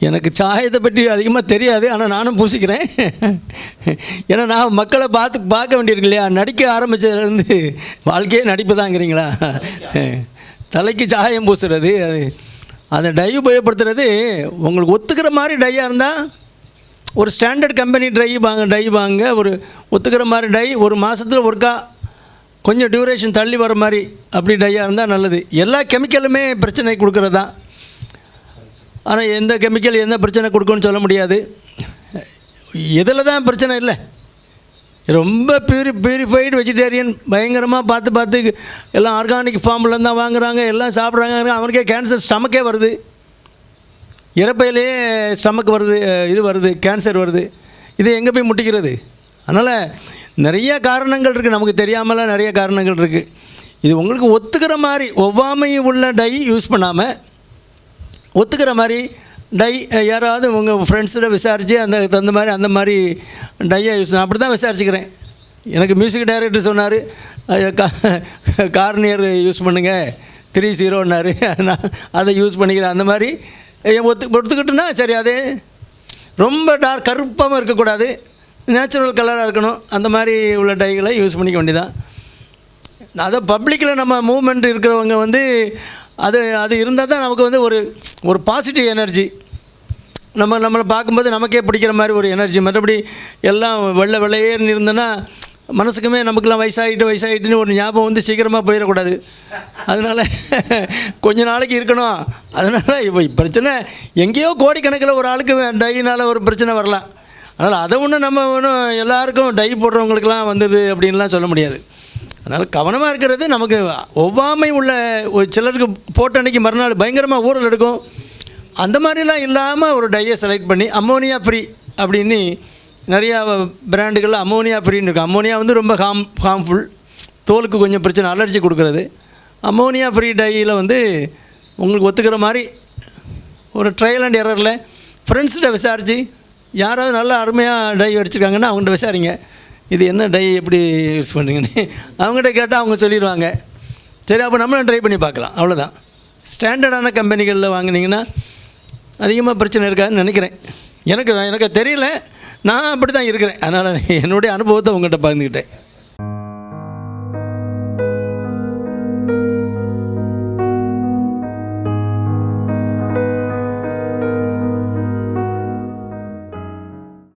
எனக்கு சாயத்தை பற்றி அதிகமாக தெரியாது, ஆனால் நானும் பூசிக்கிறேன். ஏன்னா நான் மக்களை பார்க்க வேண்டியிருக்கு இல்லையா. நடிக்க ஆரம்பித்ததுலேருந்து வாழ்க்கையே நடிப்பு தாங்கிறீங்களா. தலைக்கு சாயம் பூசுறது, அது அதை டை உபயோகப்படுத்துறது உங்களுக்கு ஒத்துக்கிற மாதிரி டையாக இருந்தால் ஒரு ஸ்டாண்டர்ட் கம்பெனி டை வாங்க, ஒரு ஒத்துக்கிற மாதிரி டை ஒரு மாதத்தில் ஒருக்கா கொஞ்சம் டியூரேஷன் தள்ளி வர மாதிரி அப்படி டையாக இருந்தால் நல்லது. எல்லா கெமிக்கலுமே பிரச்சனை கொடுக்குறது தான். ஆனால் எந்த கெமிக்கல் எந்த பிரச்சனை கொடுக்குன்னு சொல்ல முடியாது. எதில் தான் பிரச்சனை இல்லை. ரொம்ப பியூரிஃபைடு வெஜிடேரியன் பயங்கரமாக பார்த்து எல்லாம் ஆர்கானிக் ஃபார்மில் தான் வாங்குகிறாங்க, எல்லாம் சாப்பிட்றாங்க. அவனுக்கே கேன்சர் ஸ்டமக்கே வருது, இறப்பையிலே ஸ்டமக் வருது, இது வருது, கேன்சர் வருது. இது எங்கே போய் முட்டிக்கிறது? அதனால் நிறைய காரணங்கள் இருக்குது, நமக்கு தெரியாமலாம் நிறைய காரணங்கள் இருக்குது. இது உங்களுக்கு ஒத்துக்கிற மாதிரி ஒவ்வாமை உள்ள டை யூஸ் பண்ணாமல் ஒத்துக்கிற மாதிரி டை யாராவது உங்கள் ஃப்ரெண்ட்ஸில் விசாரித்து அந்த மாதிரி டையை யூஸ் அப்படி தான் விசாரிச்சுக்கிறேன். எனக்கு மியூசிக் டைரக்டர் சொன்னார், கார்னியர் யூஸ் பண்ணுங்கள் 30ன்னாரு. நான் அதை யூஸ் பண்ணிக்கிறேன். அந்த மாதிரி ஒத்துக்கிட்டுனா சரி, அதே ரொம்ப டார்க் கருப்பாகவும் இருக்கக்கூடாது, நேச்சுரல் கலராக இருக்கணும். அந்த மாதிரி உள்ள டைகளை யூஸ் பண்ணிக்க வேண்டியதான். அதை பப்ளிக்கில் நம்ம மூவ்மெண்ட் இருக்கிறவங்க அது இருந்தால் தான் நமக்கு ஒரு பாசிட்டிவ் எனர்ஜி, நம்மளை பார்க்கும்போது நமக்கே பிடிக்கிற மாதிரி ஒரு எனர்ஜி. மற்றபடி எல்லாம் வெள்ளையேன்னு இருந்தோன்னா மனசுக்குமே நமக்குலாம் வயசாகிட்டுன்னு ஒரு ஞாபகம் சீக்கிரமாக போயிடக்கூடாது. அதனால் கொஞ்ச நாளைக்கு இருக்கணும். அதனால் இப்போ பிரச்சனை எங்கேயோ கோடிக்கணக்கில் ஒரு ஆளுக்கு டையினால் ஒரு பிரச்சனை வரலாம். அதனால் அதை நம்ம எல்லாருக்கும் டை போடுறவங்களுக்கெல்லாம் வந்தது அப்படின்லாம் சொல்ல முடியாது. அதனால் கவனமாக இருக்கிறது நமக்கு. ஒவ்வாமை உள்ள ஒரு சிலருக்கு போட்ட அன்றைக்கி மறுநாள் பயங்கரமாக ஊறல் எடுக்கும். அந்த மாதிரிலாம் இல்லாமல் ஒரு டையை செலக்ட் பண்ணி அம்மோனியா ஃப்ரீ அப்படின்னு நிறையா பிராண்டுகளில் அம்மோனியா ஃப்ரீன்னு இருக்கும். அம்மோனியா ரொம்ப ஹார்ம்ஃபுல், தோலுக்கு கொஞ்சம் பிரச்சனை, அலர்ஜி கொடுக்குறது. அம்மோனியா ஃப்ரீ டையில் உங்களுக்கு ஒத்துக்கிற மாதிரி ஒரு ட்ரையல் அண்ட் எரரில் ஃப்ரெண்ட்ஸ்கிட்ட விசாரித்து யாராவது நல்லா அருமையாக டை அடிச்சிருக்காங்கன்னா அவங்கள்ட்ட விசாரிங்க, இது என்ன டை எப்படி யூஸ் பண்ணுறீங்கன்னு. அவங்ககிட்ட கேட்டால் அவங்க சொல்லிடுவாங்க. சரி, அப்போ நம்மளும் ட்ரை பண்ணி பார்க்கலாம். அவ்வளோதான். ஸ்டாண்டர்டான கம்பெனிகளில் வாங்கினீங்கன்னா அதிகமாக பிரச்சனை இருக்காதுன்னு நினைக்கிறேன். எனக்கு தெரியல, நான் அப்படி தான் இருக்கிறேன். அதனால் என்னுடைய அனுபவத்தை உங்கள்கிட்ட பகிர்ந்துக்கிட்டேன்.